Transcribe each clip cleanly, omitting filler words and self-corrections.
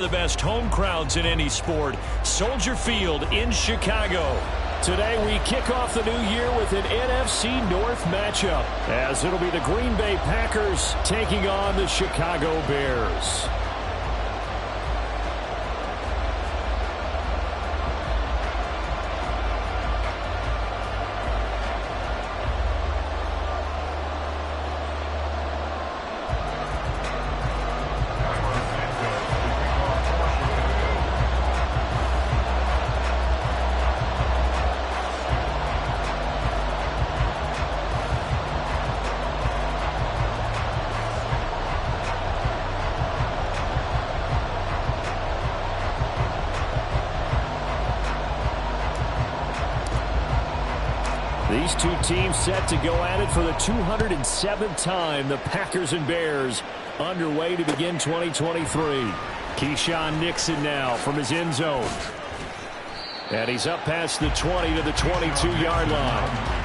The best home crowds in any sport, Soldier Field in Chicago. Today we kick off the new year with an NFC North matchup, as it'll be the Green Bay Packers taking on the Chicago Bears. These two teams set to go at it for the 207th time. The Packers and Bears underway to begin 2023. Keyshawn Nixon now from his end zone. And he's up past the 20 to the 22-yard line.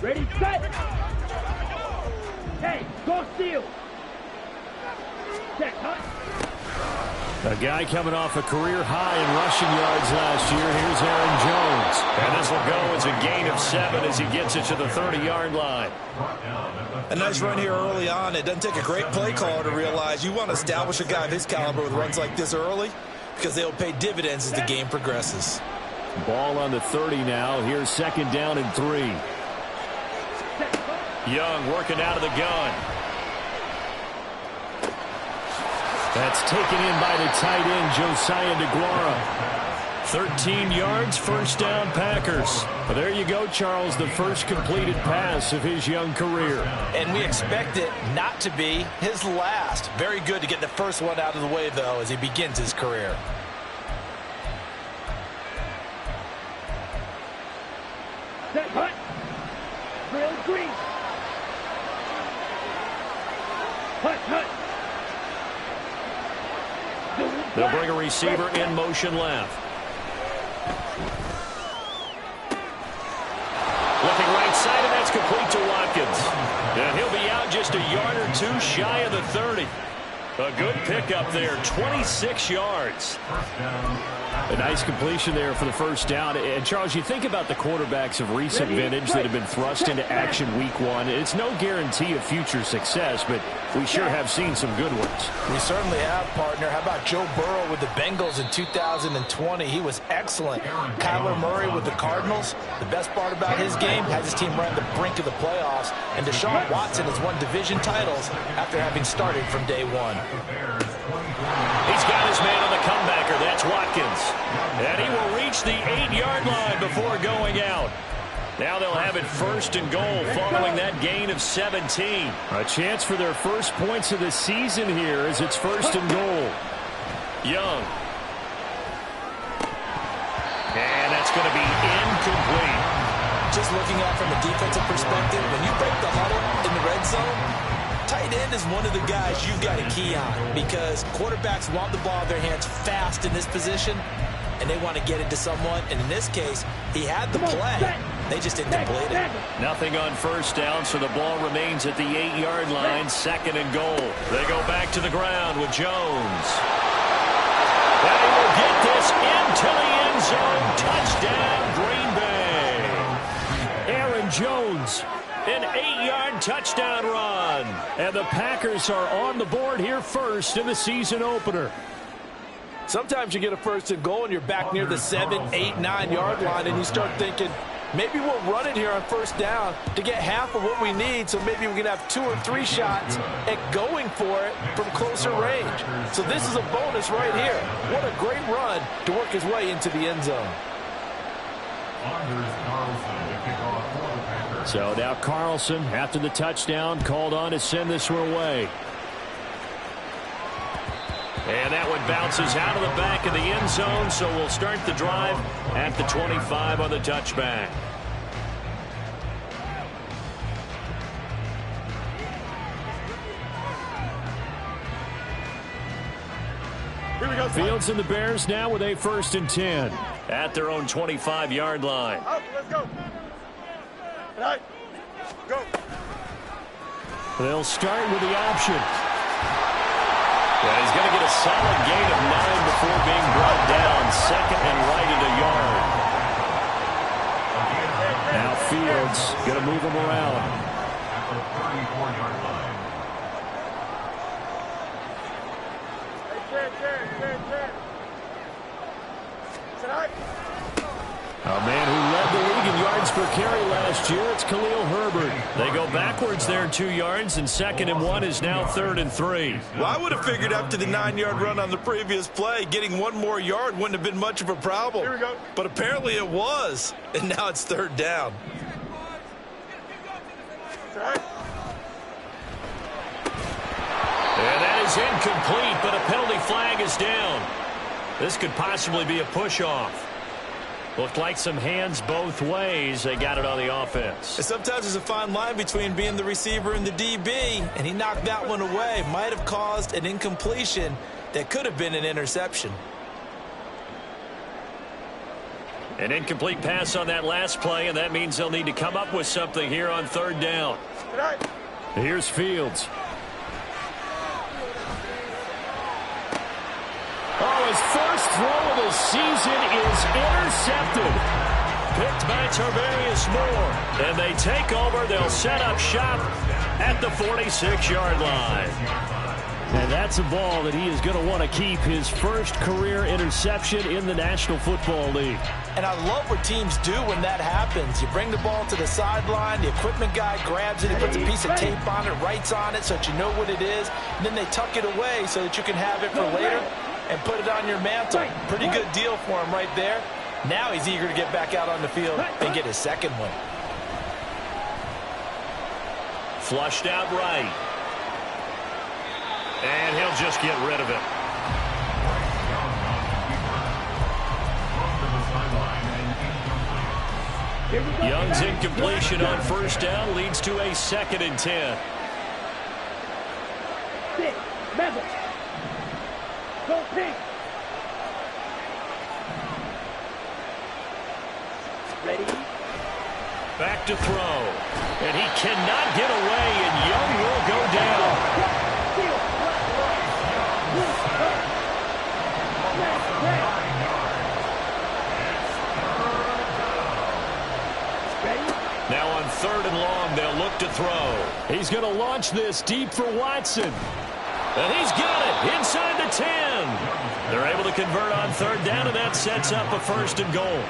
Ready, set! Hey, go steal! Check, huh? A guy coming off a career high in rushing yards last year. Here's Aaron Jones. And this will go as a gain of 7 as he gets it to the 30-yard line. A nice run here early on. It doesn't take a great play caller to realize you want to establish a guy of his caliber with runs like this early, because they'll pay dividends as the game progresses. Ball on the 30 now. Here's 2nd down and 3. Young working out of the gun. That's taken in by the tight end, Josiah DeGuara. 13 yards, 1st down, Packers. Well, there you go, Charles, the first completed pass of his young career. And we expect it not to be his last. Very good to get the first one out of the way, though, as he begins his career. Set, hut! Real green! Hut, hut! They'll bring a receiver in motion left. Looking right side, and that's complete to Watkins. And he'll be out just a yard or 2 shy of the 30. A good pickup there, 26 yards. A nice completion there for the 1st down. And, Charles, you think about the quarterbacks of recent vintage that have been thrust into action week 1. It's no guarantee of future success, but we sure have seen some good ones. We certainly have, partner. How about Joe Burrow with the Bengals in 2020? He was excellent. Kyler Murray with the Cardinals. The best part about his game has his team right on the brink of the playoffs. And Deshaun Watson has won division titles after having started from day 1. He's got his man on the comebacker. That's Watkins. And he will reach the 8-yard line before going out. Now they'll have it first and goal following that gain of 17. A chance for their first points of the season here as it's first and goal. Young. And that's going to be incomplete. Just looking at it from a defensive perspective, when you break the huddle in the red zone, tight end is one of the guys you've got to key on because quarterbacks want the ball in their hands fast in this position, and they want to get it to someone. And in this case, he had the play. They just didn't complete it. Nothing on first down, so the ball remains at the 8-yard line, second and goal. They go back to the ground with Jones. And he will get this into the end zone. Touchdown, Green Bay. Aaron Jones. An 8-yard touchdown run. And the Packers are on the board here first in the season opener. Sometimes you get a first and goal and you're back near the 7, 8, 9-yard line and you start thinking, maybe we'll run it here on first down to get half of what we need, so maybe we can have 2 or 3 shots at going for it from closer range. So this is a bonus right here. What a great run to work his way into the end zone. So now Carlson, after the touchdown, called on to send this one away. And that one bounces out of the back of the end zone, so we'll start the drive at the 25 on the touchback. Here we go. Fields and the Bears now with a first and 10. At their own 25-yard line. Up, let's go. Right. Go. They'll start with the option. Yeah, he's going to get a solid gain of 9 before being brought down. Second and right at a yard. Now Fields going to move him around. A man who led the league in yards per carry last year, it's Khalil Herbert. They go backwards there 2 yards, and second and 1 is now third and 3. Well, I would have figured after the 9-yard run on the previous play, getting 1 more yard wouldn't have been much of a problem. Here we go. But apparently it was, and now it's third down. And that is incomplete, but a penalty flag is down. This could possibly be a push-off. Looked like some hands both ways. They got it on the offense. And sometimes there's a fine line between being the receiver and the DB, and he knocked that one away. Might have caused an incompletion that could have been an interception. An incomplete pass on that last play, and that means they'll need to come up with something here on third down. Here's Fields. Oh, his first throw of the season is intercepted. Picked by Tarvarius Moore. And they take over. They'll set up shop at the 46-yard line. And that's a ball that he is going to want to keep, his first career interception in the National Football League. And I love what teams do when that happens. You bring the ball to the sideline, the equipment guy grabs it, he puts a piece of tape on it, writes on it so that you know what it is, and then they tuck it away so that you can have it for later and put it on your mantle. Pretty good deal for him right there. Now he's eager to get back out on the field and get his second one. Flushed out right. And he'll just get rid of it. Young's incompletion on first down leads to a second and 10. 6, 7. Go pink. Ready? Back to throw. And he cannot get away, and Young will go down. Now on third and long, they'll look to throw. He's going to launch this deep for Watson. And he's got it inside the 10. They're able to convert on third down, and that sets up a first and goal.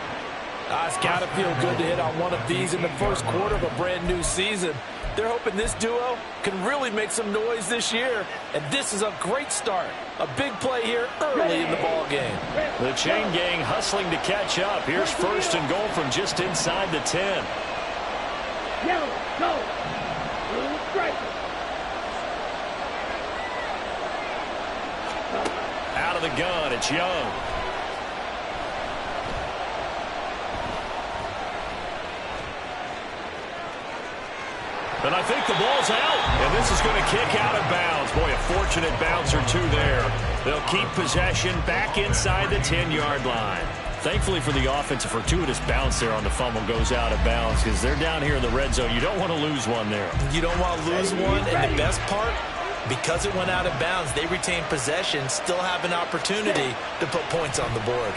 It's got to feel good to hit on one of these in the first quarter of a brand new season. They're hoping this duo can really make some noise this year, and this is a great start. A big play here early in the ball game. The chain gang hustling to catch up. Here's first and goal from just inside the 10. Yellow, go. Blue, strike. Out of the gun, it's Young. And I think the ball's out. And this is going to kick out of bounds. Boy, a fortunate bounce or two there. They'll keep possession back inside the 10-yard line. Thankfully for the offense, a fortuitous bounce there on the fumble goes out of bounds because they're down here in the red zone. You don't want to lose one there. You don't want to lose one, and the best part, because it went out of bounds, they retain possession, still have an opportunity to put points on the board.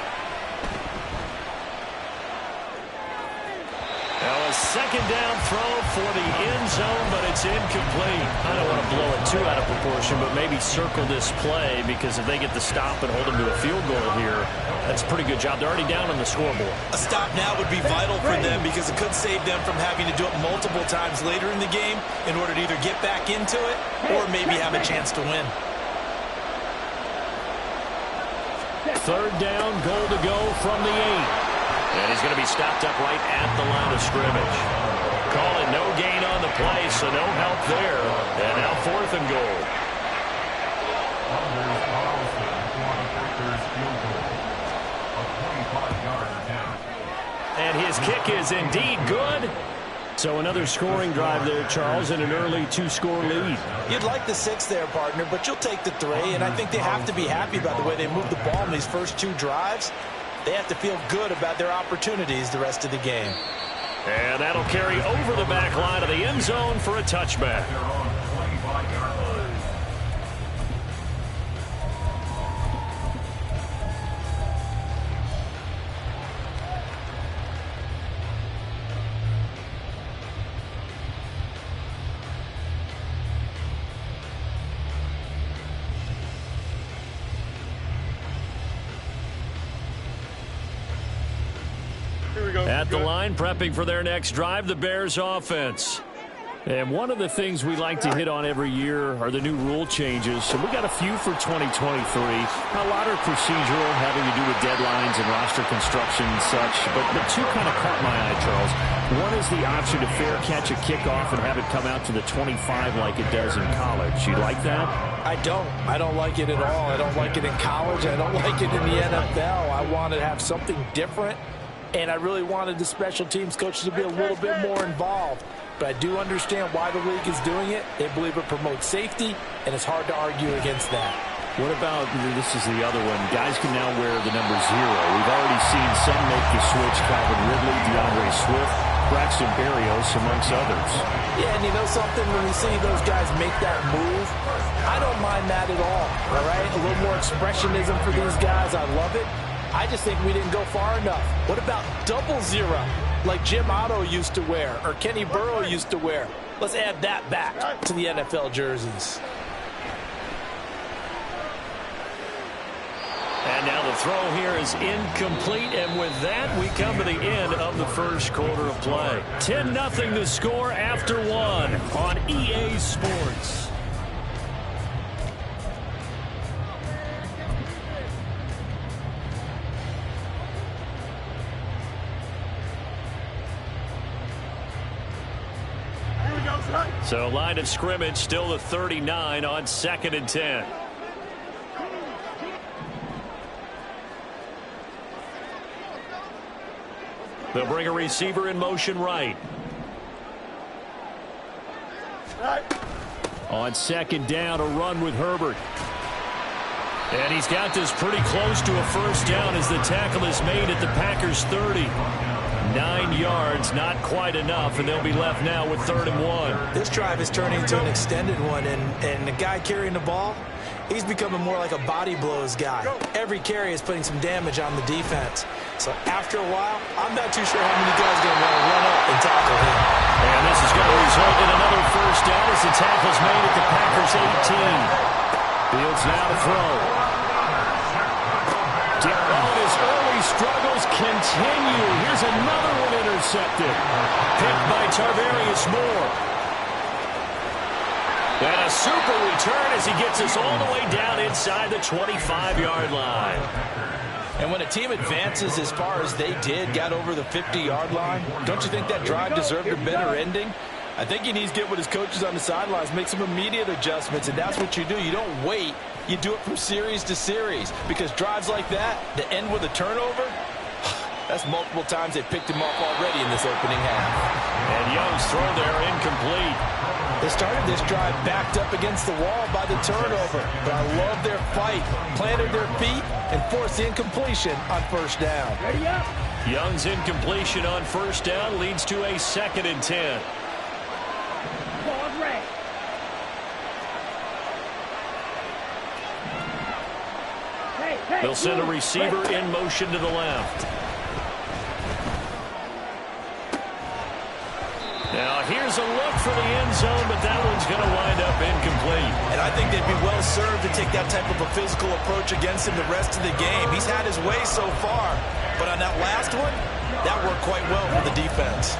Now a second down throw for the end zone, but it's incomplete. I don't want to blow it too out of proportion, but maybe circle this play because if they get the stop and hold them to a field goal here, that's a pretty good job. They're already down on the scoreboard. A stop now would be vital for them because it could save them from having to do it multiple times later in the game in order to either get back into it or maybe have a chance to win. Third down, goal to go from the 8. And he's going to be stopped up right at the line of scrimmage. Call it no gain on the play, so no help there. And now 4th and goal. And his kick is indeed good. So another scoring drive there, Charles, and an early 2-score lead. You'd like the 6 there, partner, but you'll take the 3. And I think they have to be happy about the way they moved the ball in these first 2 drives. They have to feel good about their opportunities the rest of the game. And that'll carry over the back line of the end zone for a touchback. At the line, prepping for their next drive, the Bears offense. And one of the things we like to hit on every year are the new rule changes. So we got a few for 2023. A lot are procedural, having to do with deadlines and roster construction and such. But 2 kind of caught my eye, Charles. One is the option to fair catch a kickoff and have it come out to the 25 like it does in college. You like that? I don't. I don't like it at all. I don't like it in college. I don't like it in the NFL. I want to have something different. And I really wanted the special teams coaches to be a little bit more involved. But I do understand why the league is doing it. They believe it promotes safety, and it's hard to argue against that. What about, this is the other one, guys can now wear the number 0. We've already seen some make the switch, Calvin Ridley, DeAndre Swift, Braxton Berrios, amongst others. Yeah, and you know something, when we see those guys make that move, I don't mind that at all right? A little more expressionism for these guys. I love it. I just think we didn't go far enough. What about 00, like Jim Otto used to wear or Kenny Burrow used to wear? Let's add that back to the NFL jerseys. And now the throw here is incomplete, and with that, we come to the end of the first quarter of play. 10-0 the score after 1 on EA Sports. So line of scrimmage still the 39 on 2nd and 10. They'll bring a receiver in motion right. On 2nd down, a run with Herbert. And he's got this pretty close to a first down as the tackle is made at the Packers' 30. 9 yards, not quite enough, and they'll be left now with 3rd and 1. This drive is turning into an extended one, and the guy carrying the ball, he's becoming more like a body blows guy. Every carry is putting some damage on the defense. So after a while, I'm not too sure how many guys are going to want to run up and tackle him. And this is going to result in another first down as the tackle's made at the Packers' 18. Fields now to throw. His early struggles continue. Here's another one intercepted. Picked by Tarvarius Moore. And a super return as he gets us all the way down inside the 25-yard line. And when a team advances as far as they did, got over the 50-yard line, don't you think that drive deserved a better ending? I think he needs to get with his coaches on the sidelines, make some immediate adjustments, and that's what you do. You don't wait. You do it from series to series, because drives like that end with a turnover, that's multiple times they picked him off already in this opening half. And Young's throw there incomplete. They started this drive backed up against the wall by the turnover, but I love their fight, planted their feet, and forced the incompletion on first down. Ready up. Young's incompletion on first down leads to a 2nd and 10. Ball's ready. Hey, They'll send a receiver in motion to the left. Now here's a look for the end zone, but that one's going to wind up incomplete. And I think they'd be well served to take that type of a physical approach against him the rest of the game. He's had his way so far, but on that last one, that worked quite well for the defense.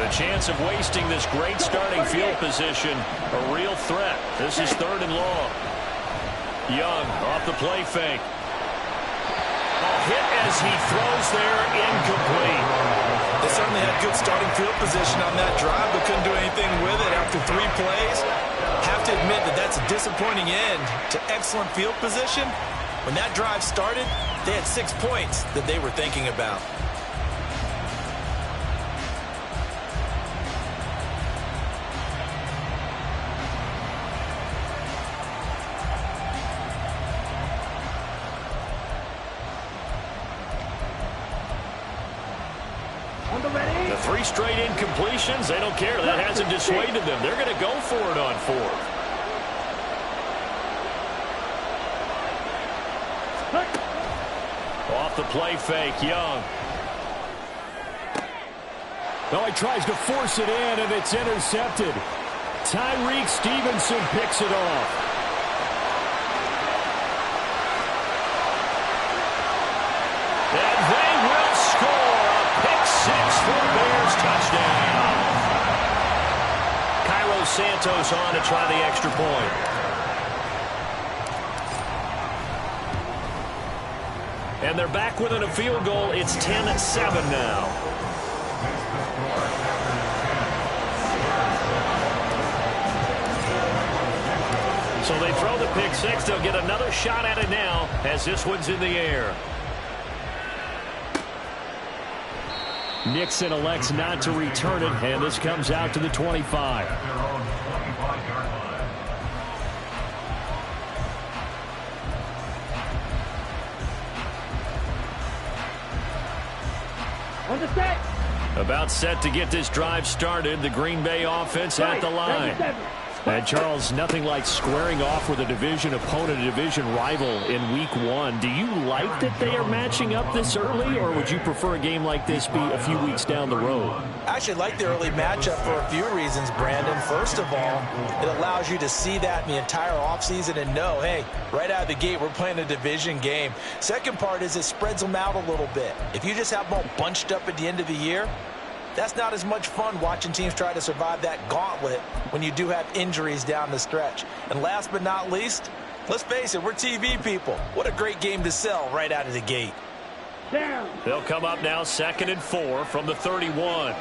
The chance of wasting this great starting field position, a real threat. This is 3rd and long. Young off the play fake. A hit as he throws there, incomplete. They certainly had good starting field position on that drive, but couldn't do anything with it after 3 plays. Have to admit that that's a disappointing end to excellent field position. When that drive started, they had 6 points that they were thinking about. The 3 straight incompletions, they don't care. That hasn't dissuaded them. They're going to go for it on 4th. Off the play fake, Young. No, he tries to force it in, and it's intercepted. Tyreek Stevenson picks it off. And they will score a pick 6 for Bears touchdown. Cairo Santos on to try the extra point. And they're back within a field goal. It's 10-7 now. So they throw the pick 6. They'll get another shot at it now as this one's in the air. Nixon elects not to return it, and this comes out to the 25. On the set. About set to get this drive started. The Green Bay offense at the line. And, Charles, nothing like squaring off with a division opponent, a division rival in Week 1. Do you like that they are matching up this early, or would you prefer a game like this be a few weeks down the road? I actually like the early matchup for a few reasons, Brandon. First of all, it allows you to see that in the entire offseason and know, hey, right out of the gate, we're playing a division game. Second part is it spreads them out a little bit. If you just have them all bunched up at the end of the year, that's not as much fun watching teams try to survive that gauntlet when you do have injuries down the stretch. And last but not least, let's face it, we're TV people. What a great game to sell right out of the gate. Down. They'll come up now 2nd and 4 from the 31.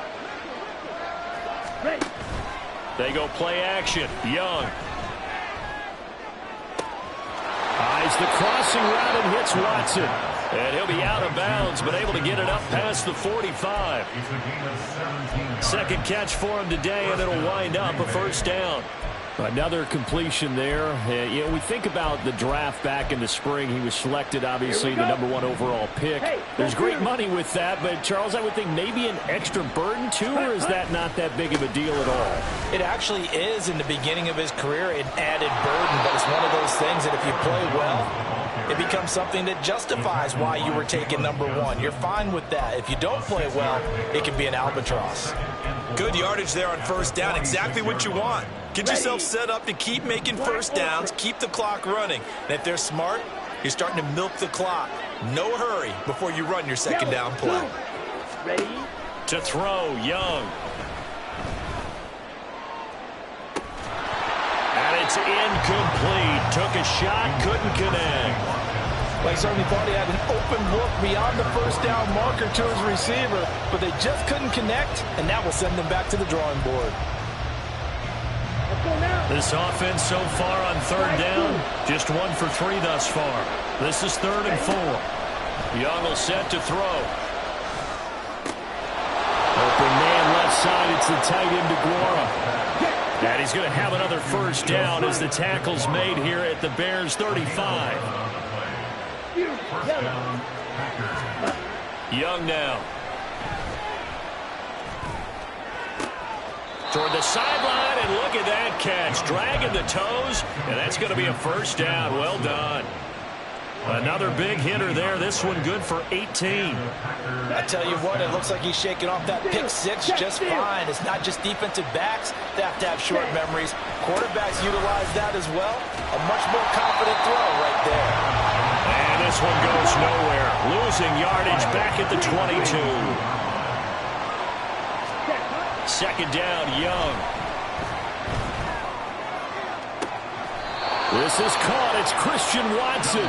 Ready. They go play action. Young. Eyes the crossing route and hits Watson. And he'll be out of bounds, but able to get it up past the 45. Second catch for him today, and it'll wind up a first down. Another completion there. You know, we think about the draft back in the spring. He was selected, obviously, the #1 overall pick. There's great money with that, but, Charles, I would think maybe an extra burden, too, or is that not that big of a deal at all? It actually is in the beginning of his career an added burden, but it's one of those things that if you play well, it becomes something that justifies why you were taken #1. You're fine with that. If you don't play well, it can be an albatross. Good yardage there on first down. Exactly what you want. Get yourself set up to keep making first downs, keep the clock running. And if they're smart, you're starting to milk the clock. No hurry before you run your second down play. Ready. To throw, Young. And it's incomplete. Took a shot, couldn't connect. Well, he certainly thought he had an open look beyond the first down marker to his receiver, but they just couldn't connect, and that will send them back to the drawing board. This offense so far on third down, just 1 for 3 thus far. This is 3rd and 4. Young will set to throw. Open man left side. It's the tight end DeGuara. And he's going to have another first down as the tackle's made here at the Bears 35. Young now. Toward the sideline, and look at that catch. Dragging the toes, and that's going to be a first down. Well done. Another big hitter there. This one good for 18. I tell you what, it looks like he's shaking off that pick six just fine. It's not just defensive backs that have to have short memories. Quarterbacks utilize that as well. A much more confident throw right there. And this one goes nowhere. Losing yardage back at the 22. Second down, Young. This is caught. It's Christian Watson.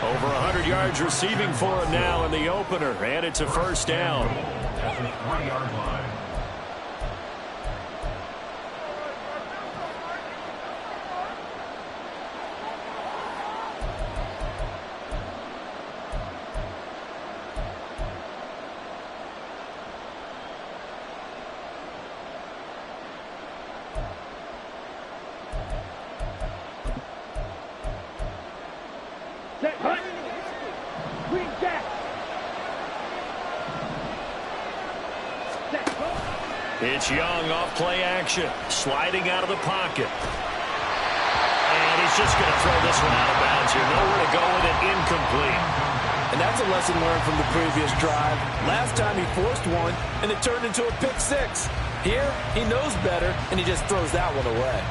Over 100 yards receiving for him now in the opener, and it's a first down. At the 20-yard line. It's Young off play action, sliding out of the pocket. And he's just going to throw this one out of bounds here. Nowhere to go with it, incomplete. And that's a lesson learned from the previous drive. Last time he forced one, and it turned into a pick six. Here, he knows better, and he just throws that one away.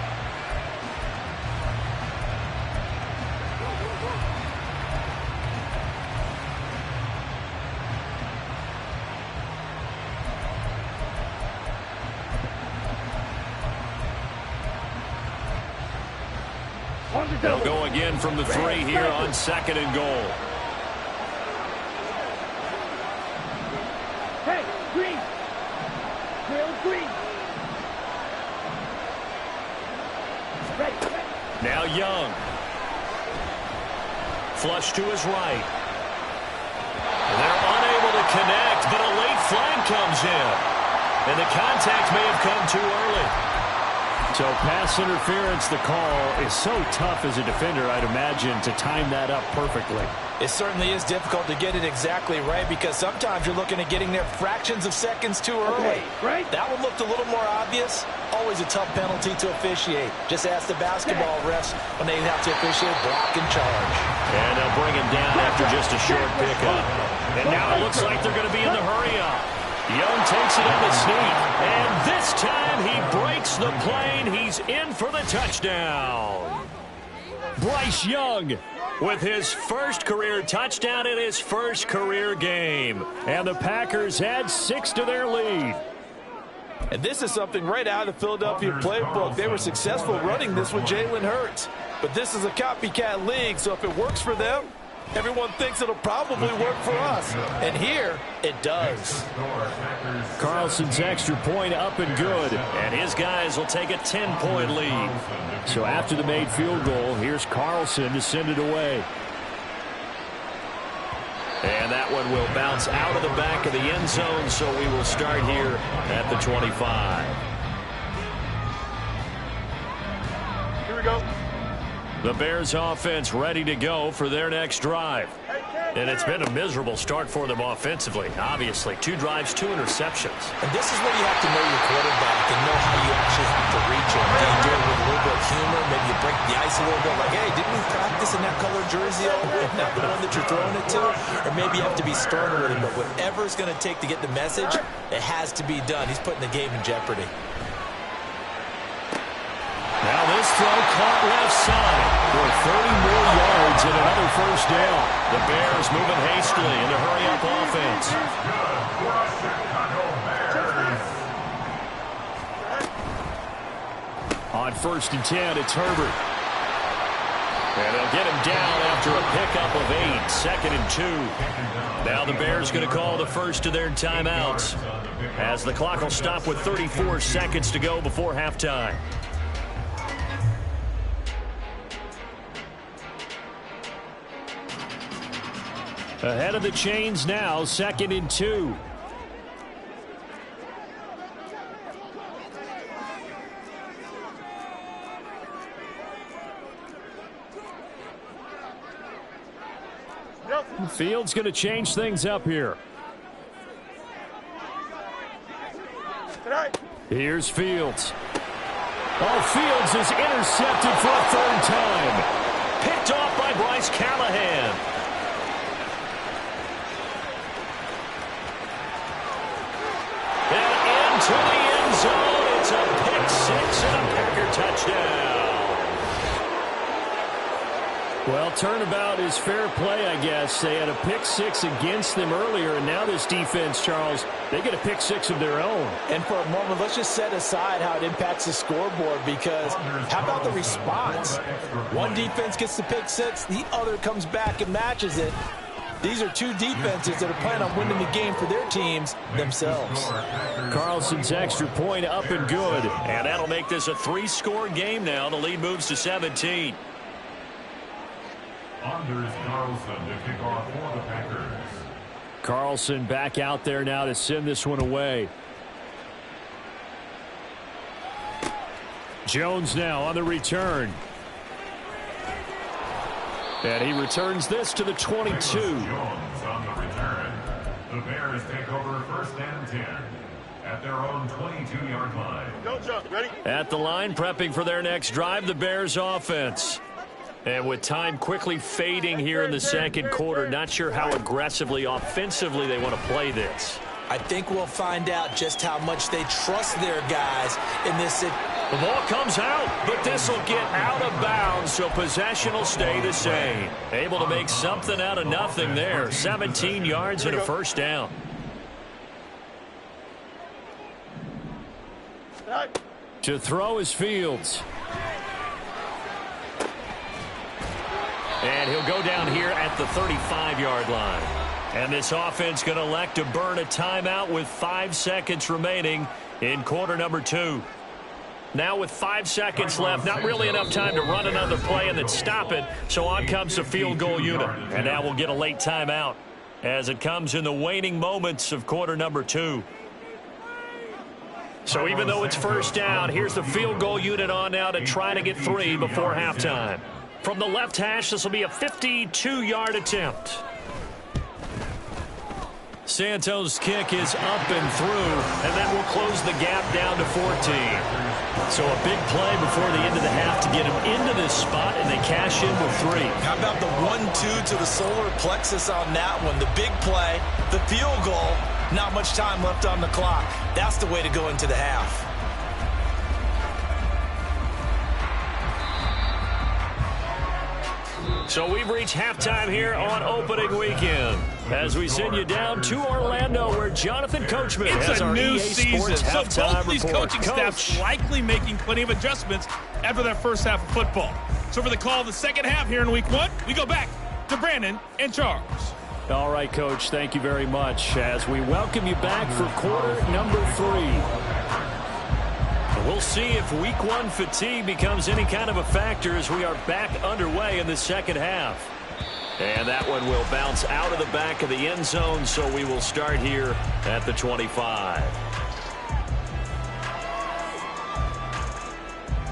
They'll go again from the 3 here on 2nd and goal. Hey, Green! Real Green! Ready. Now Young. Flush to his right. They're unable to connect, but a late flag comes in. And the contact may have come too early. So pass interference, the call is so tough as a defender, I'd imagine, to time that up perfectly. It certainly is difficult to get it exactly right because sometimes you're looking at getting there fractions of seconds too early. Right. That one looked a little more obvious. Always a tough penalty to officiate. Just ask the basketball refs when they have to officiate block and charge. And they'll bring him down after just a short pickup. And now it looks like they're going to be in the hurry-up. Young takes it on the sneak, and this time he breaks the plane. He's in for the touchdown. Bryce Young with his first career touchdown in his first career game. And the Packers add 6 to their lead. And this is something right out of the Philadelphia playbook. They were successful running this with Jalen Hurts. But this is a copycat league, so if it works for them, everyone thinks it'll probably work for us. And here, it does. Carlson's extra point up and good. And his guys will take a 10-point lead. So after the made field goal, here's Carlson to send it away. And that one will bounce out of the back of the end zone, so we will start here at the 25. Here we go. The Bears offense ready to go for their next drive. And it's been a miserable start for them offensively. Obviously, 2 drives, 2 interceptions. And this is where you have to know your quarterback and know how you actually have to reach him. Do you do it with a little bit of humor? Maybe you break the ice a little bit. Like, hey, didn't we practice in that color jersey? Not the one that you're throwing it to? Or maybe you have to be sterner with him. But whatever it's going to take to get the message, it has to be done. He's putting the game in jeopardy. Now this throw caught left side for 30 more yards and another first down. The Bears moving hastily in the hurry-up offense. On 1st and 10, it's Herbert. And they'll They'll get him down after a pickup of 8, 2nd and 2. Now the Bears going to call the first of their timeouts as the clock will stop with 34 seconds to go before halftime. Ahead of the chains now, 2nd and 2. Fields going to change things up here. Here's Fields. Oh, Fields is intercepted for a 3rd time. Picked off by Bryce Callahan. And into the end zone. It's a pick 6 and a Packer touchdown. Well, turnabout is fair play, I guess. They had a pick 6 against them earlier, and now this defense, Charles, they get a pick 6 of their own. And for a moment, let's just set aside how it impacts the scoreboard, because how about the response? One defense gets the pick 6, the other comes back and matches it. These are two defenses that are planning on winning the game for their teams themselves. Carlson's extra point up and good, and that'll make this a 3-score game now. The lead moves to 17. Anders Carlson to kick off for the Packers. Carlson back out there now to send this one away. Jones now on the return. And he returns this to the 22. Jones on the return. The Bears take over 1st and 10 at their own 22-yard line. Don't jump. Ready? At the line, prepping for their next drive, the Bears offense. And with time quickly fading here in the 2nd quarter, not sure how aggressively, offensively they want to play this. I think we'll find out just how much they trust their guys in this. The ball comes out, but this will get out of bounds, so possession will stay the same. Able to make something out of nothing there. 17 yards and a 1st down. To throw is Fields. And he'll go down here at the 35-yard line. And this offense going to elect to burn a timeout with 5 seconds remaining in quarter number 2. Now with 5 seconds left, not really enough time to run another play and then stop it. So on comes the field goal unit. And now we'll get a late timeout as it comes in the waning moments of quarter number 2. So even though it's 1st down, here's the field goal unit on now to try to get 3 before halftime. From the left hash, this will be a 52-yard attempt. Santos' kick is up and through, and that will close the gap down to 14. So a big play before the end of the half to get him into this spot, and they cash in with 3. How about the 1-2 to the solar plexus on that one? The big play, the field goal, not much time left on the clock. That's the way to go into the half. So we've reached halftime here on opening weekend as we send you down to Orlando, where Jonathan Coachman has our EA Sports halftime so both these report. coaching staffs likely making plenty of adjustments after that first half of football. So for the call of the second half here in week 1, we go back to Brandon and Charles. All right, Coach, thank you very much as we welcome you back for quarter number 3. We'll see if week 1 fatigue becomes any kind of a factor as we are back underway in the second half. And that one will bounce out of the back of the end zone, so we will start here at the 25.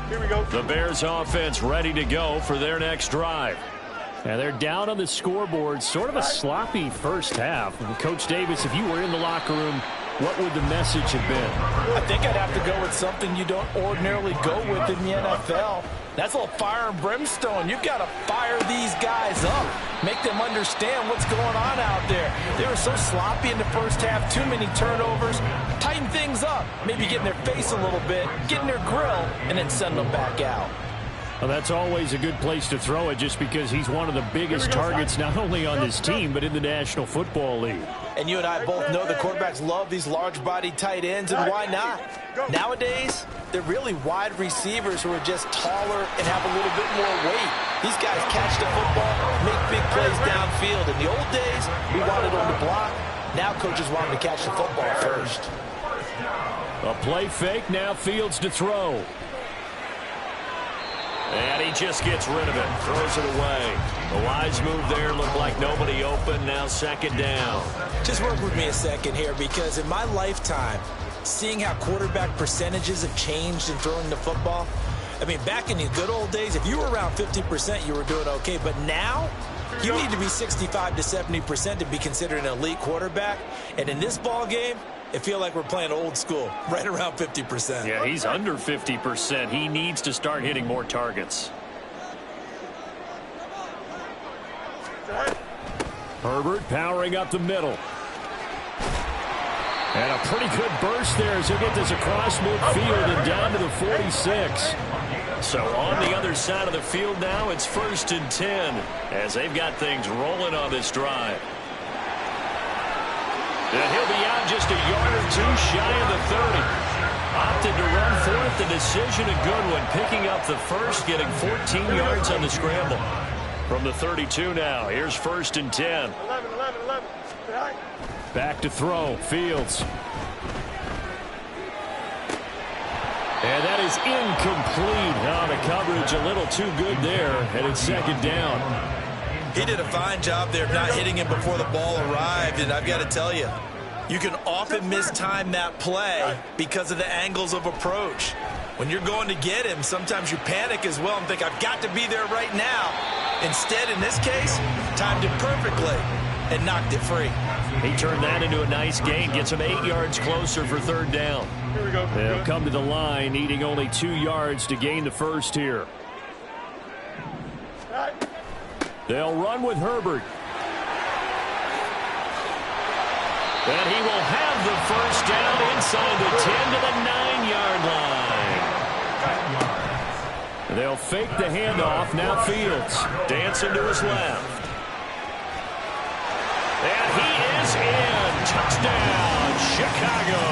Here we go. The Bears offense ready to go for their next drive. And they're down on the scoreboard, sort of a sloppy first half. And Coach Davis, if you were in the locker room, what would the message have been? I think I'd have to go with something you don't ordinarily go with in the NFL. That's a little fire and brimstone. You've got to fire these guys up. Make them understand what's going on out there. They were so sloppy in the first half. Too many turnovers. Tighten things up. Maybe get in their face a little bit. Get in their grill. And then send them back out. Well, that's always a good place to throw it just because he's one of the biggest targets not only on this team but in the National Football League. And you and I both know the quarterbacks love these large-bodied tight ends, and why not? Nowadays, they're really wide receivers who are just taller and have a little bit more weight. These guys catch the football, make big plays downfield. In the old days, we wanted them to block. Now coaches want them to catch the football first. A play fake, now Fields to throw. And he just gets rid of it, throws it away. The wise move there, looked like nobody open, now second down. Just work with me a second here, because in my lifetime, seeing how quarterback percentages have changed in throwing the football, I mean, back in the good old days, if you were around 50%, you were doing okay. But now, you need to be 65 to 70% to be considered an elite quarterback. And in this ball game, it feels like we're playing old school, right around 50%. Yeah, he's under 50%. He needs to start hitting more targets. Herbert powering up the middle. And a pretty good burst there as he'll get this across midfield and down to the 46. So on the other side of the field now, it's 1st and 10 as they've got things rolling on this drive. And he'll be out just a yard or two shy of the 30. Opted to run for it. The decision a good one. Picking up the first, getting 14 yards on the scramble. From the 32 now, here's 1st and 10. 11. Back to throw, Fields. And that is incomplete. Oh, the coverage a little too good there, and it's second down. He did a fine job there of not hitting him before the ball arrived, and I've got to tell you, you can often mistime that play because of the angles of approach. When you're going to get him, sometimes you panic as well and think, I've got to be there right now. Instead, in this case, timed it perfectly and knocked it free. He turned that into a nice gain, gets him 8 yards closer for 3rd down. Here we go. They'll come to the line, needing only 2 yards to gain the first here. They'll run with Herbert. And he will have the first down inside the 10 to the 9-yard line. They'll fake the handoff. Now Fields. Dancing to his left. And he is in. Touchdown, Chicago.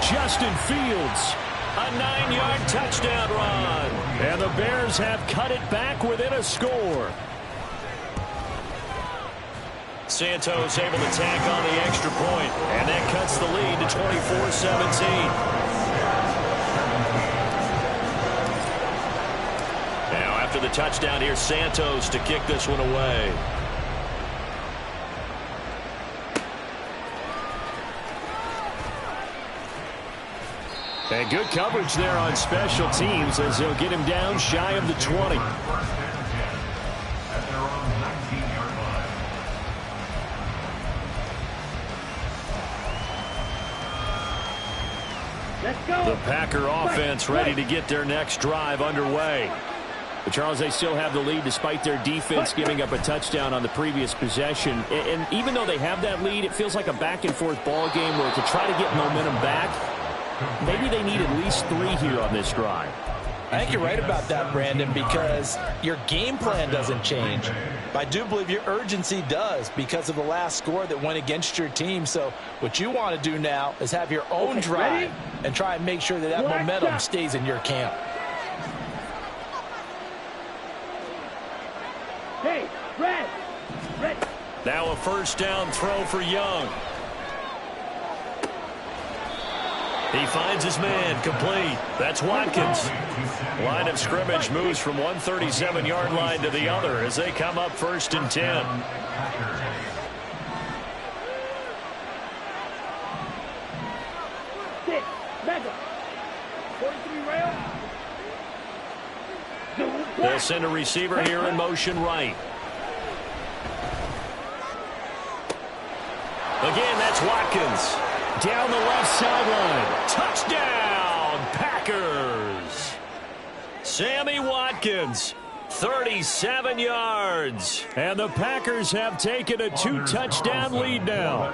Justin Fields. A 9-yard touchdown run. And the Bears have cut it back within a score. Santos able to tack on the extra point, and that cuts the lead to 24-17. Now after the touchdown, here's Santos to kick this one away. And good coverage there on special teams as they'll get him down shy of the 20. The Packer offense ready to get their next drive underway. But Charles, they still have the lead despite their defense giving up a touchdown on the previous possession. And even though they have that lead, it feels like a back-and-forth ball game where to try to get momentum back, maybe they need at least 3 here on this drive. I think you're right about that, Brandon, because your game plan doesn't change. But I do believe your urgency does because of the last score that went against your team. So what you want to do now is have your own drive and try and make sure that that momentum stays in your camp. Hey, Red. Now a first down throw for Young. He finds his man, complete. That's Watkins. Line of scrimmage moves from 137-yard line to the other as they come up 1st and 10. Six. Mega. 43 rail. They'll send a receiver here in motion right. Again, that's Watkins. Down the left sideline. Touchdown, Packers. Sammy Watkins, 37 yards. And the Packers have taken a 2-touchdown lead now.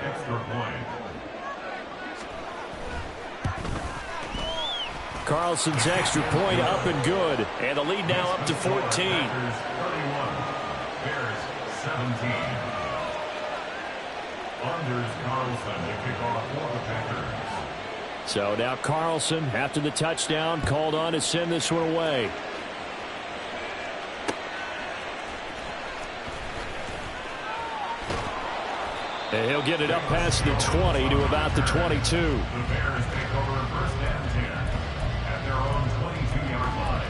Carlson's extra point up and good. And the lead now up to 14. Bears 31, Bears 17. Anders Carlson to kick off for the Packers. So now Carlson, after the touchdown, called on to send this one away. And he'll get it up past the 20 to about the 22. The Bears take over first and 10 at their own 22-yard line.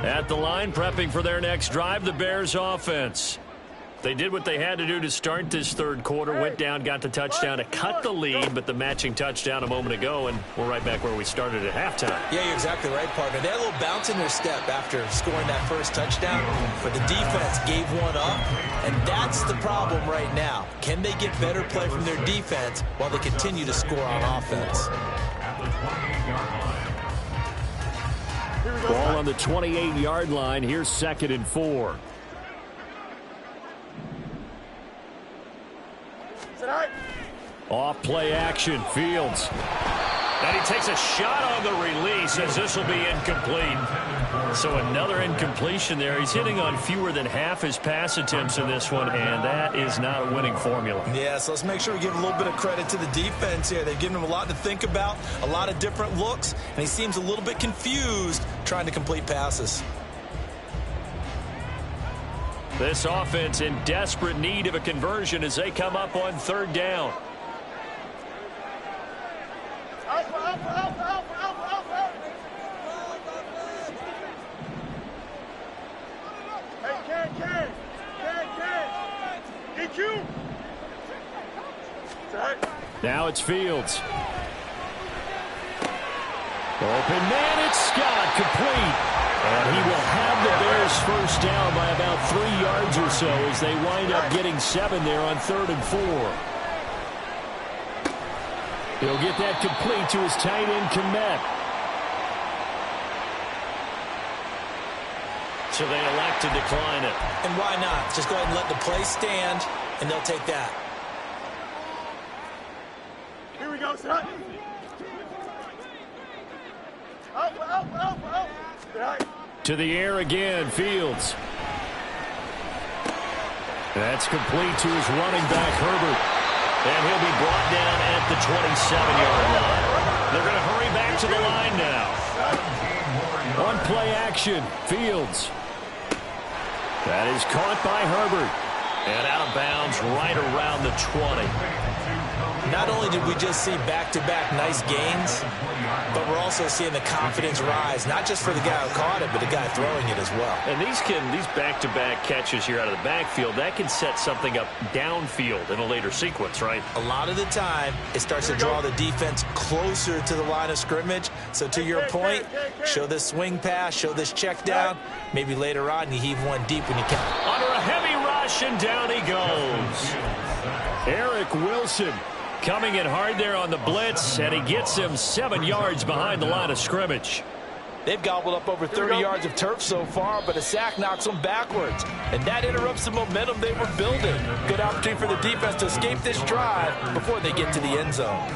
At the line, prepping for their next drive, the Bears offense. They did what they had to do to start this third quarter, went down, got the touchdown to cut the lead, but the matching touchdown a moment ago, and we're right back where we started at halftime. Yeah, you're exactly right, partner. They had a little bounce in their step after scoring that first touchdown, but the defense gave one up, and that's the problem right now. Can they get better play from their defense while they continue to score on offense? At the 28-yard line. Ball on the 28-yard line. Here's 2nd and 4. Off play action, Fields. And he takes a shot on the release as this will be incomplete. So another incompletion there. He's hitting on fewer than half his pass attempts in this one, and that is not a winning formula. Yeah, so let's make sure we give a little bit of credit to the defense here. They've given him a lot to think about, a lot of different looks, and he seems a little bit confused trying to complete passes. This offense in desperate need of a conversion as they come up on 3rd down. Now it's Fields. Open man, it's Scott, complete. And he will have the Bears first down by about 3 yards or so as they wind up getting 7 there on 3rd and 4. He'll get that complete to his tight end, Kmet. So they elect to decline it. And why not? Just go ahead and let the play stand, and they'll take that. Here we go, son. Up. Right. To the air again, Fields. That's complete to his running back, Herbert. And he'll be brought down at the 27-yard line. They're going to hurry back to the line now. On play action, Fields. That is caught by Herbert. And out of bounds right around the 20. Not only did we just see back-to-back nice gains, but we're also seeing the confidence rise, not just for the guy who caught it, but the guy throwing it as well. And these back-to-back catches here out of the backfield, that can set something up downfield in a later sequence, right? A lot of the time, it starts to draw the defense closer to the line of scrimmage. So to your point, show this swing pass, show this check down. Maybe later on you heave one deep when you can. Under a heavy rush, and down he goes. Eric Wilson coming in hard there on the blitz, and he gets him 7 yards behind the line of scrimmage. They've gobbled up over 30 yards of turf so far, but a sack knocks them backwards. And that interrupts the momentum they were building. Good opportunity for the defense to escape this drive before they get to the end zone.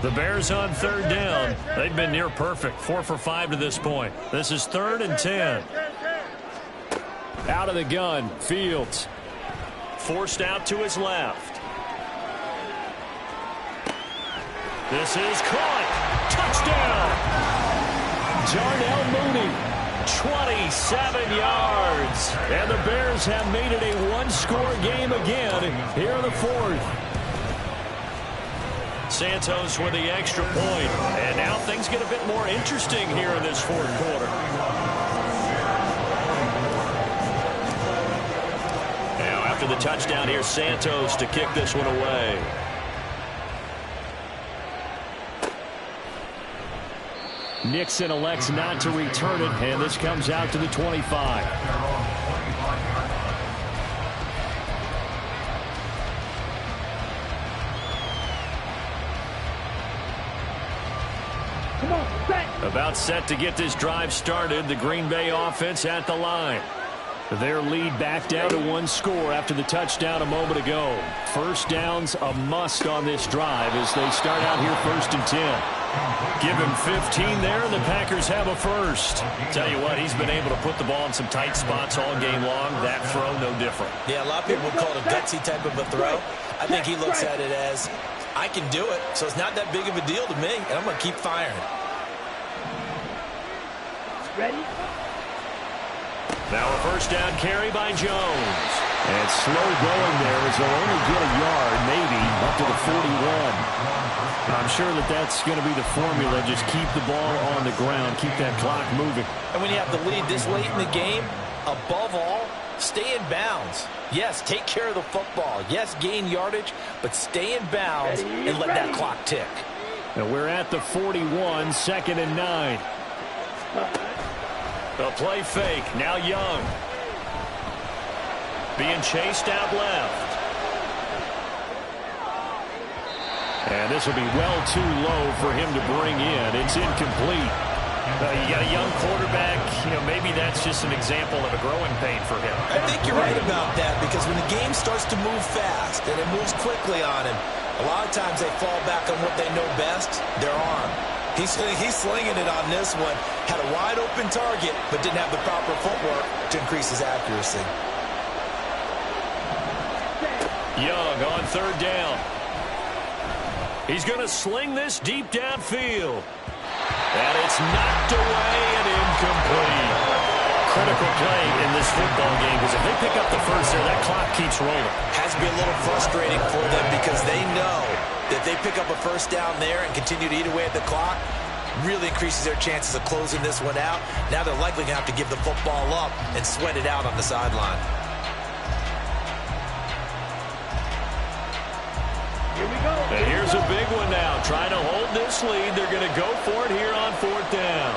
The Bears on 3rd down. They've been near perfect. 4 for 5 to this point. This is 3rd and 10. Out of the gun, Fields. Forced out to his left. This is caught. Touchdown. Darnell Mooney. 27 yards. And the Bears have made it a one-score game again here in the 4th. Santos with the extra point. And now things get a bit more interesting here in this 4th quarter. Now after the touchdown, here's Santos to kick this one away. Nixon elects not to return it, and this comes out to the 25. Come on, back. About set to get this drive started. The Green Bay offense at the line. Their lead back down to one score after the touchdown a moment ago. First down's a must on this drive as they start out here 1st and 10. Give him 15 there, and the Packers have a first. Tell you what, he's been able to put the ball in some tight spots all game long. That throw, no different. Yeah, a lot of people would call it a gutsy type of a throw. I think he looks at it as, I can do it, so it's not that big of a deal to me, and I'm going to keep firing. Ready? Now a first down carry by Jones. And slow going there as they'll only get a yard, maybe, up to the 41. I'm sure that that's going to be the formula. Just keep the ball on the ground, keep that clock moving. And when you have the lead this late in the game, above all, stay in bounds. Yes, take care of the football. Yes, gain yardage, but stay in bounds and let that clock tick. And we're at the 41, 2nd and 9. A play fake. Now Young. Being chased out left. And this will be well too low for him to bring in. It's incomplete. You got a young quarterback. Maybe that's just an example of a growing pain for him. I think you're right about that, because when the game starts to move fast and it moves quickly on him, a lot of times they fall back on what they know best, their arm. He's slinging it on this one. Had a wide open target, but didn't have the proper footwork to increase his accuracy. Young on 3rd down. He's going to sling this deep downfield. And it's knocked away and incomplete. Critical play in this football game, because if they pick up the first there, that clock keeps rolling. Has to be a little frustrating for them, because they know that if they pick up a first down there and continue to eat away at the clock, really increases their chances of closing this one out. Now they're likely going to have to give the football up and sweat it out on the sideline. Here we go. And here's a big one now. Trying to hold this lead. They're going to go for it here on 4th down.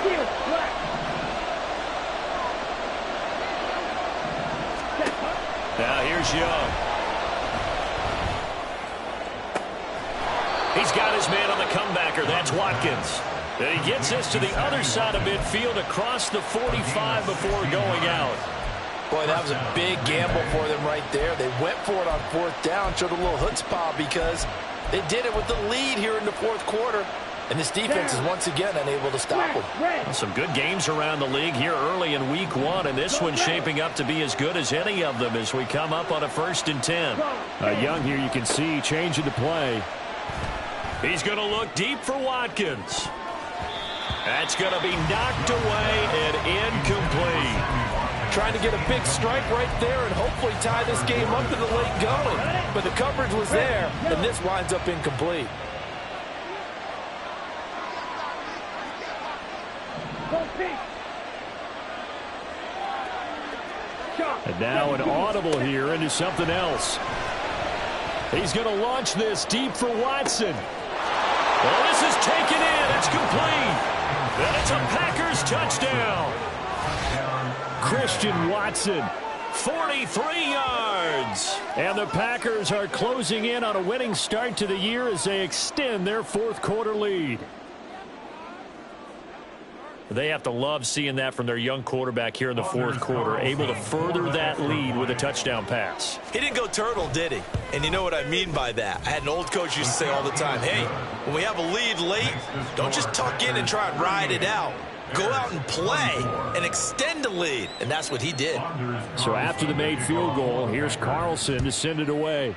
Here, black. Now here's Young. He's got his man on the comebacker. That's Watkins. And he gets this to the other side of midfield across the 45 before going out. Boy, that was a big gamble for them right there. They went for it on 4th down, showed a little chutzpah because they did it with the lead here in the 4th quarter. And this defense is once again unable to stop them. Some good games around the league here early in week 1, and this one's shaping up to be as good as any of them as we come up on a 1st and 10. Young here, you can see, changing the play. He's going to look deep for Watkins. That's going to be knocked away and incomplete. Trying to get a big strike right there and hopefully tie this game up in the late going. But the coverage was there, and this winds up incomplete. And now an audible here into something else. He's going to launch this deep for Watson. Well, this is taken in. It's complete. And it's a Packers touchdown. Christian Watson. 43 yards. And the Packers are closing in on a winning start to the year as they extend their 4th quarter lead. They have to love seeing that from their young quarterback here in the 4th quarter, able to further that lead with a touchdown pass. He didn't go turtle, did he? And you know what I mean by that. I had an old coach used to say all the time, hey, when we have a lead late, don't just tuck in and try and ride it out. Go out and play and extend the lead. And that's what he did. So after the made field goal, here's Carlson to send it away.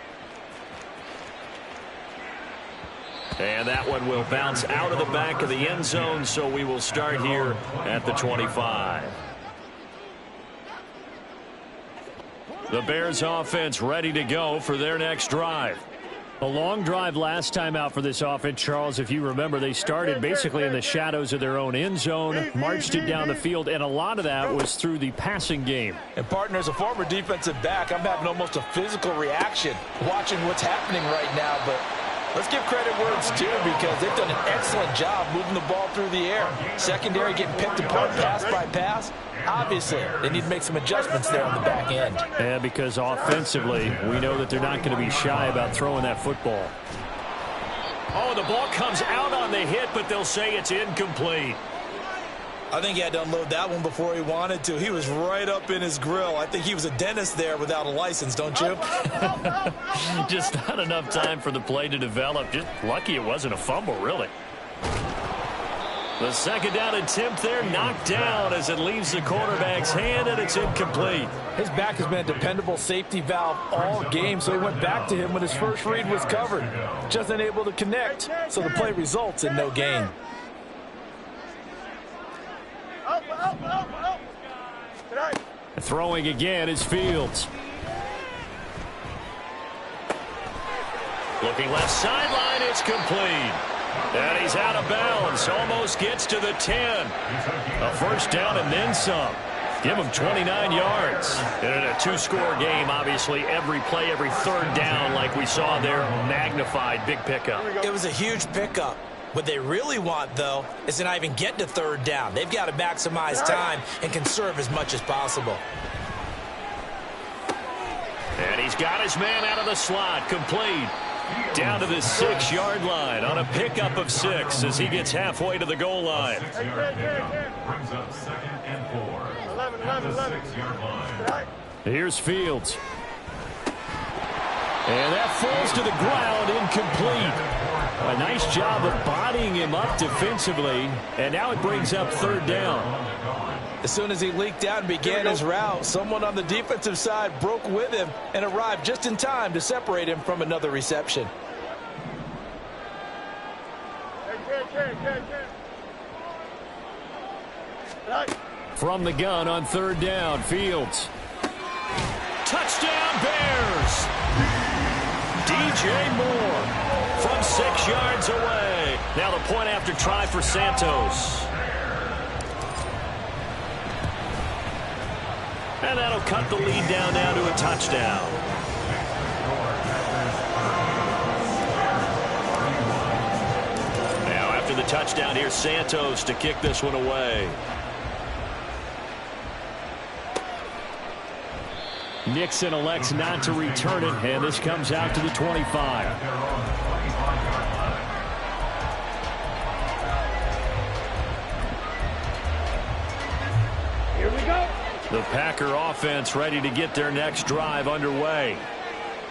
And that one will bounce out of the back of the end zone, so we will start here at the 25. The Bears offense ready to go for their next drive. A long drive last time out for this offense, Charles. If you remember, they started basically in the shadows of their own end zone, marched it down the field, and a lot of that was through the passing game. And, partner, as a former defensive back, I'm having almost a physical reaction watching what's happening right now. But let's give credit where it's due, because they've done an excellent job moving the ball through the air. Secondary getting picked apart pass by pass. Obviously, they need to make some adjustments there on the back end. Yeah, because offensively, we know that they're not going to be shy about throwing that football. Oh, the ball comes out on the hit, but they'll say it's incomplete. I think he had to unload that one before he wanted to. He was right up in his grill. I think he was a dentist there without a license, don't you? Just not enough time for the play to develop. Just lucky it wasn't a fumble, really. The second down attempt there knocked down as it leaves the quarterback's hand, and it's incomplete. His back has been a dependable safety valve all game, so he went back to him when his first read was covered. Just unable to connect, so the play results in no gain. Throwing again is Fields. Looking left sideline, it's complete. And he's out of bounds, almost gets to the 10. A first down and then some. Give him 29 yards. And in a two-score game, obviously, every play, every third down, like we saw there, magnified, big pickup. It was a huge pickup. What they really want, though, is to not even get to third down. They've got to maximize time and conserve as much as possible. And he's got his man out of the slot, complete. Down to the 6-yard line on a pickup of 6 as he gets halfway to the goal line. 6-yard pickup brings up 2nd and 4 at the 6-yard line. Here's Fields. And that falls to the ground, incomplete. A nice job of bodying him up defensively, and now it brings up third down. As soon as he leaked out and began his route, someone on the defensive side broke with him and arrived just in time to separate him from another reception. From the gun on third down, Fields. Touchdown Bears! DJ Moore from 6 yards away. Now the point after try for Santos. And that'll cut the lead down now to a touchdown. Now after the touchdown, here's Santos to kick this one away. Nixon elects not to return it, and this comes out to the 25. Here we go. The Packer offense ready to get their next drive underway.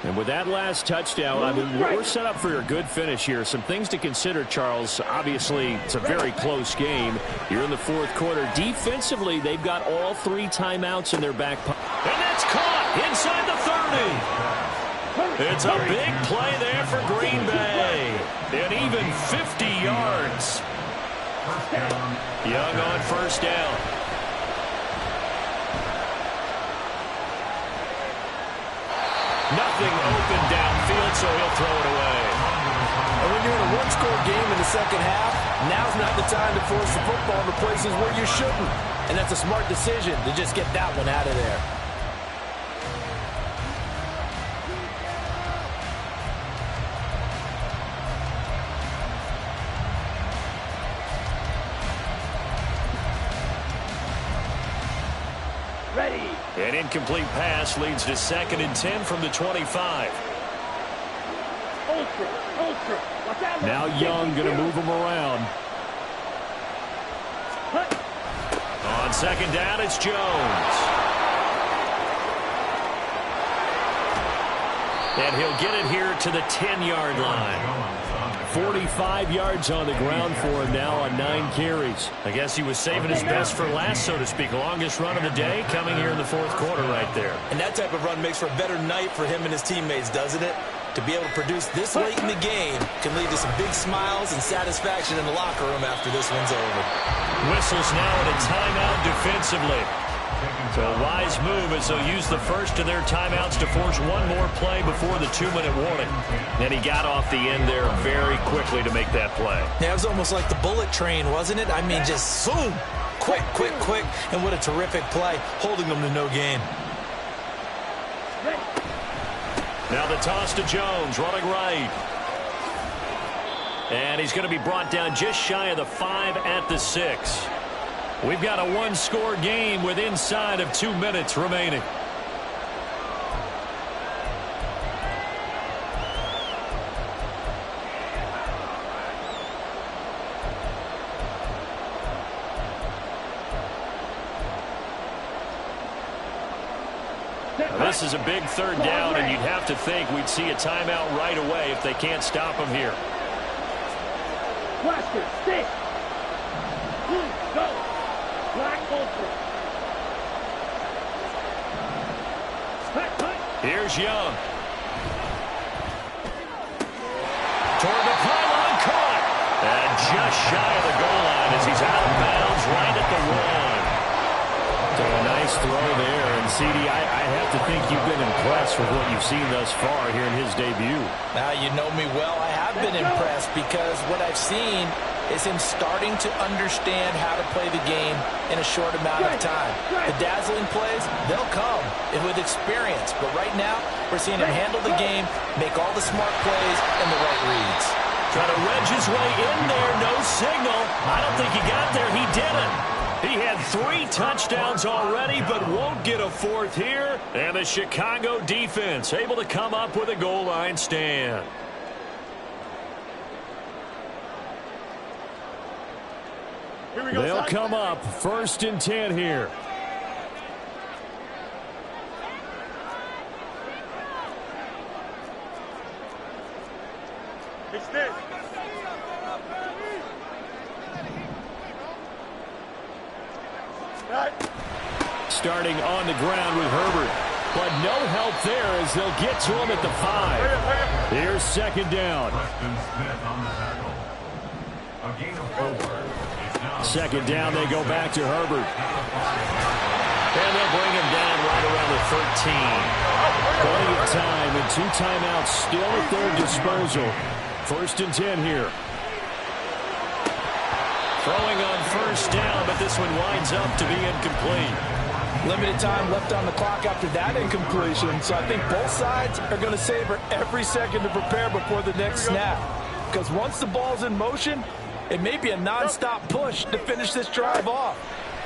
And with that last touchdown, I mean, we're set up for a good finish here. Some things to consider, Charles. Obviously, it's a very close game. You're in the fourth quarter. Defensively, they've got all 3 timeouts in their back pocket. And that's caught inside the 30. It's a big play there for Green Bay. And even 50 yards. Young on first down. Nothing open downfield, so he'll throw it away. And when you're in a one-score game in the second half, now's not the time to force the football into places where you shouldn't. And that's a smart decision to just get that one out of there. Ready. An incomplete pass leads to 2nd and 10 from the 25. Ultra. Watch out. Now Young going to move him around. On second down, it's Jones. And he'll get it here to the 10-yard line. 45 yards on the ground for him now on 9 carries. I guess he was saving his best for last, so to speak. Longest run of the day coming here in the fourth quarter right there. And that type of run makes for a better night for him and his teammates, doesn't it? To be able to produce this late in the game can lead to some big smiles and satisfaction in the locker room after this one's over. Whistles now at a timeout defensively. So a wise move as they'll use the first of their timeouts to force one more play before the 2-minute warning. And he got off the end there very quickly to make that play. Yeah, it was almost like the bullet train, wasn't it? I mean, just zoom, quick. And what a terrific play, holding them to no gain. Now the toss to Jones, running right. And he's going to be brought down just shy of the 5 at the 6. We've got a one-score game with inside of 2 minutes remaining. Now, this is a big third down, and you'd have to think we'd see a timeout right away if they can't stop him here. Blaster, stick. Go. Black ultra. Here's Young. Toward the pylon, caught. And just shy of the goal line as he's out of bounds right at the 1. So a nice throw there. And, CD, I have to think you've been impressed with what you've seen thus far here in his debut. Now, you know me well. I have been impressed because what I've seen is him starting to understand how to play the game in a short amount of time. The dazzling plays, they'll come with experience. But right now, we're seeing him handle the game, make all the smart plays, and the right reads. Trying to wedge his way in there, no signal. I don't think he got there. He didn't. He had 3 touchdowns already, but won't get a 4th here. And the Chicago defense able to come up with a goal line stand. They'll come up 1st and 10 here. Starting on the ground with Herbert. But no help there as they'll get to him at the 5. Here's 2nd down. 2nd down, they go back to Herbert. And they'll bring him down right around the 13. Plenty of time and 2 timeouts still at their disposal. 1st and 10 here. Throwing on 1st down, but this one winds up to be incomplete. Limited time left on the clock after that incompletion, so I think both sides are going to savor every second to prepare before the next snap. Because once the ball's in motion, it may be a non-stop push to finish this drive off.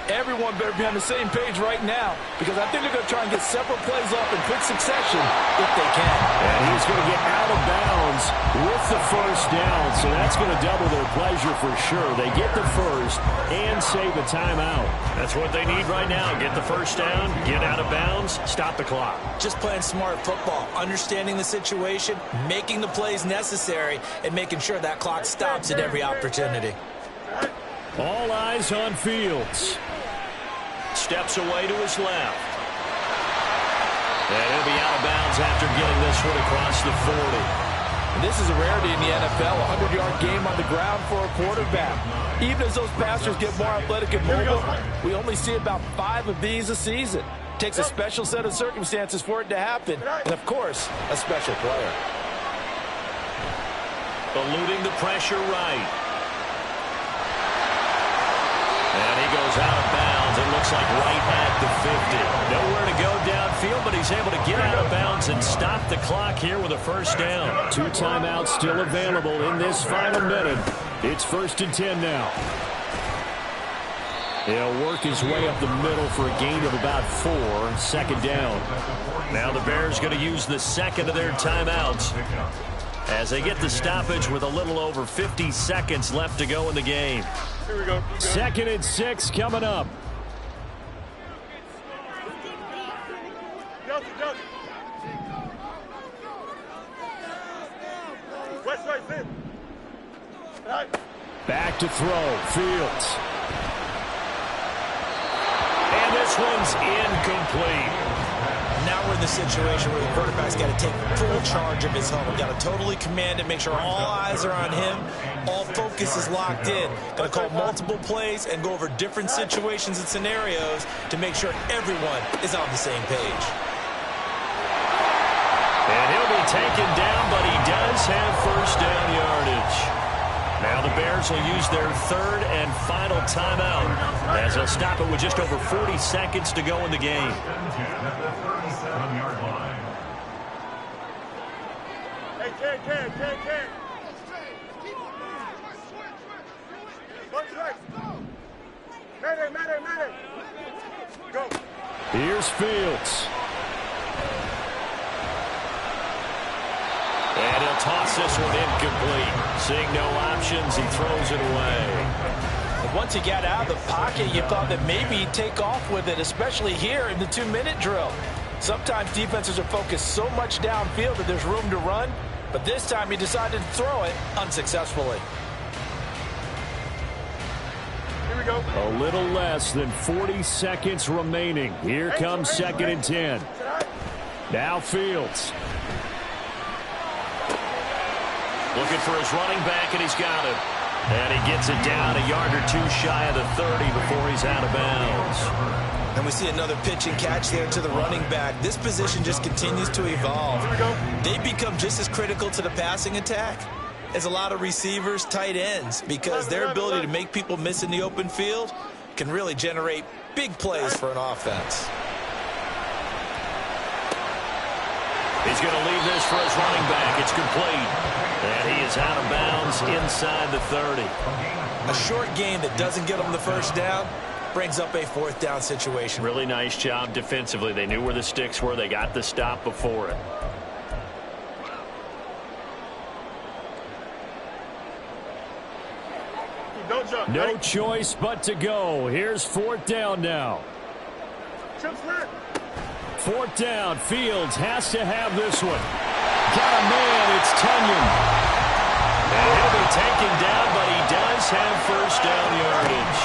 Everyone better be on the same page right now because I think they're going to try and get several plays off in quick succession if they can. And he's going to get out of bounds with the 1st down, so that's going to double their pleasure for sure. They get the 1st and save a timeout. That's what they need right now. Get the 1st down, get out of bounds, stop the clock. Just playing smart football, understanding the situation, making the plays necessary, and making sure that clock stops at every opportunity. All eyes on Fields. Steps away to his left. And he'll be out of bounds after getting this one across the 40. And this is a rarity in the NFL, a 100-yard game on the ground for a quarterback. Even as those passers get more athletic and mobile, we only see about 5 of these a season. It takes a special set of circumstances for it to happen, and of course, a special player. Eluding the pressure right. And he goes out of bounds. It looks like right at the 50. Nowhere to go downfield, but he's able to get out of bounds and stop the clock here with a 1st down. 2 timeouts still available in this final minute. It's 1st and 10 now. He'll work his way up the middle for a gain of about 4. 2nd down. Now the Bears going to use the 2nd of their timeouts as they get the stoppage with a little over 50 seconds left to go in the game. Here we go. 2nd and 6 coming up. Back to throw. Fields. And this one's incomplete. Now we're in the situation where the quarterback's got to take full charge of his home. Got to totally command it, make sure all eyes are on him. All focus is locked in. Going to call multiple plays and go over different situations and scenarios to make sure everyone is on the same page. And he'll be taken down, but he does have 1st down yardage. Now the Bears will use their 3rd and final timeout as they'll stop it with just over 40 seconds to go in the game. Go. Here's Fields. And he'll toss this one incomplete. Seeing no options, he throws it away. Once he got out of the pocket, you thought that maybe he'd take off with it, especially here in the 2-minute drill. Sometimes defenses are focused so much downfield that there's room to run, but this time he decided to throw it unsuccessfully. Here we go. A little less than 40 seconds remaining. Here comes 2nd and 10. Now Fields. Looking for his running back, and he's got it. And he gets it down a yard or two shy of the 30 before he's out of bounds. And we see another pitch and catch there to the running back. This position just continues to evolve. Here we go. They become just as critical to the passing attack as a lot of receivers, tight ends, because their ability to make people miss in the open field can really generate big plays for an offense. He's going to leave this for his running back. It's complete. And he is out of bounds inside the 30. A short game that doesn't get them the first down brings up a 4th down situation. Really nice job defensively. They knew where the sticks were. They got the stop before it. Don't jump. No Ready? choice but to go. Here's 4th down now. Jump flat. 4th down. Fields has to have this one. Got a man. It's Tunyon. And he'll be taken down, but he does have first down yardage.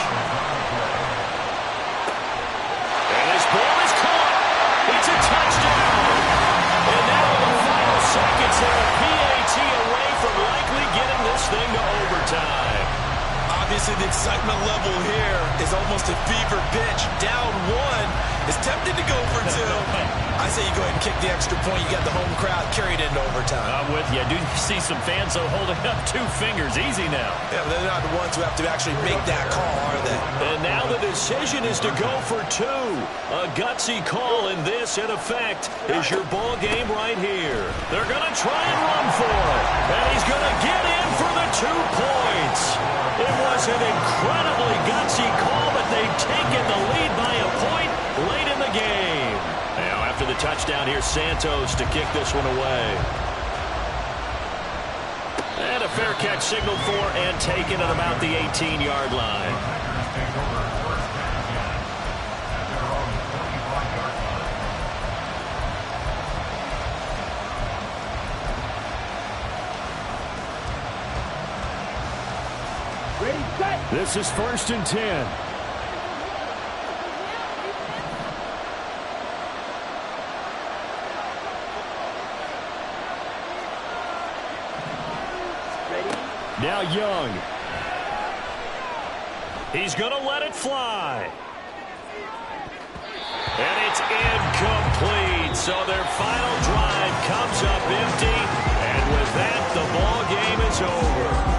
And his ball is caught. It's a touchdown. And now in the final seconds, they're a PAT away from likely getting this thing to overtime. Obviously, the excitement level here is almost a fever pitch. Down 1 is tempted to go for 2. I say you go ahead and kick the extra point. You got the home crowd carried into overtime. I'm with you. I do see some fans, though, holding up 2 fingers. Easy now. Yeah, but they're not the ones who have to actually make that call, are they? And now the decision is to go for 2. A gutsy call, and this, in effect, is your ball game right here. They're going to try and run for it. And he's going to get in for the 2 points. It was an incredibly gutsy call, but they've taken the lead by a point late in the game. Now, after the touchdown, here's Santos to kick this one away. And a fair catch signaled for and taken at about the 18-yard line. This is 1st and 10. Now Young. He's going to let it fly. And it's incomplete. So their final drive comes up empty. And with that, the ball game is over.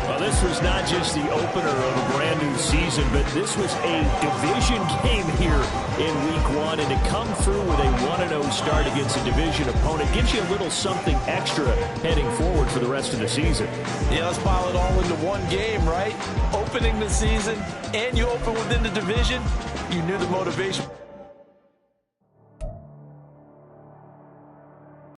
Well, this was not just the opener of a brand new season, but this was a division game here in Week 1. And to come through with a 1-0 start against a division opponent gives you a little something extra heading forward for the rest of the season. Yeah, let's pile it all into one game, right? Opening the season, and you open within the division. You knew the motivation.